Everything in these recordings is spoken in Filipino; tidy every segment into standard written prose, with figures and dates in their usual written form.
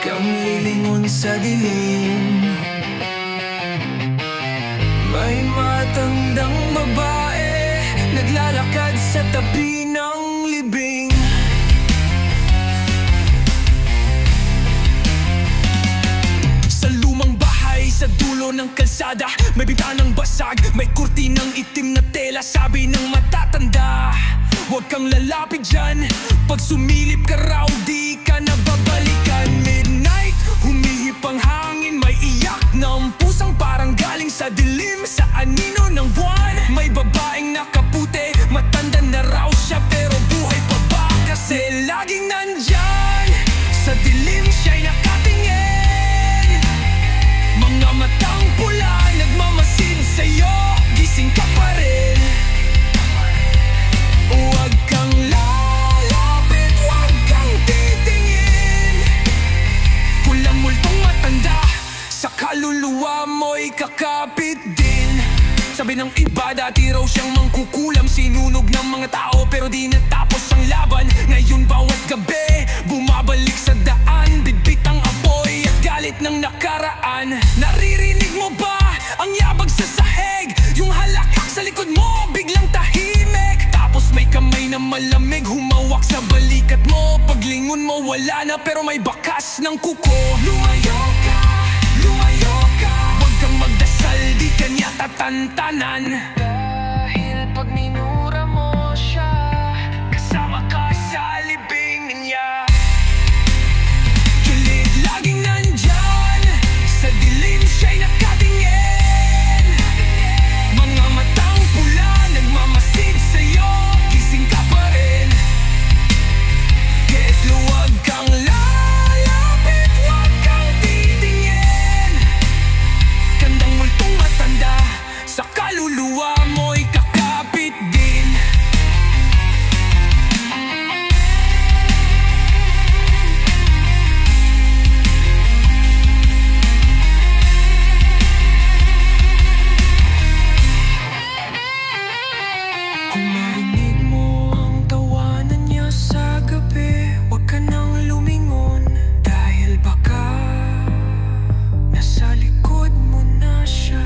kang lilingon sa dilim. May matandang babae naglalakad sa tabi ng libing. Sa lumang bahay sa dulo ng kalsada, may bitanang basag, may kurtinang itim na tela. Sabi ng matatanda, huwag kang lalapit dyan, pag sumilip ka raw di ka na babalikan. Midnight, humihip ang hangin, may iyak ng pusang parang galing sa dilim, sa anino ng buwan. May babaeng nakaputi, matanda na raw siya pero buhay pa ba? Kasi laging nandyan, sa dilim siya'y nakatingin. Mga matang pula, nagmamasid sa'yo, gising ka pa rin. Huwag kang lalapit, huwag kang titingin. Kulang multong matanda, sa kaluluwa mo'y kakapit din. Sabi ng iba, dati raw siyang mangkukulam, sinunog ng mga tao pero di natapos ang laban. Ngayon bawat gabi, bumabalik sa daan, bitbit ang apoy at galit ng nakaraan. Naririnig mo ba ang yabag sa sahig? Yung halakak sa likod mo, biglang tahimik. Tapos may kamay na malamig, humawak sa balikat mo. Paglingon mo, wala na pero may bakas ng kuko. Lumayo ka, lumayo ka, huwag kang magdasal, di ka niya tatantanan. Dahil pag minura mo siya, kasama ka sa libing niya. Kilit laging nandyan, sa dilim siya'y nakatingin. Mga matang pula, nagmamasid sa'yo, gising ka pa rin. Kahit luwag kang lalapit, huwag kang titingin. Kandang multong matanda, sa kaluluwa mo'y kakapit din. Kung marinig mo ang tawanan niya sa gabi, huwag ka nang lumingon. Dahil baka nasa likod mo na siya.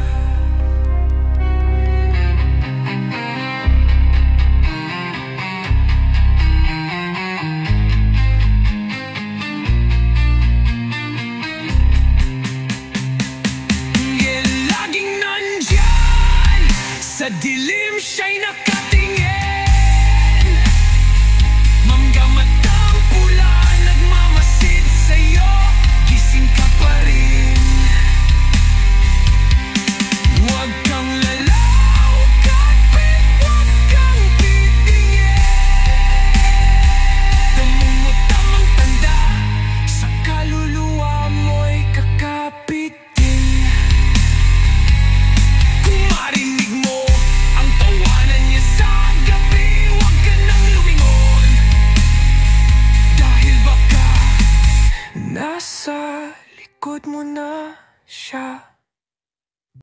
Laging nandyan, sa dilim siya'y nakatingin.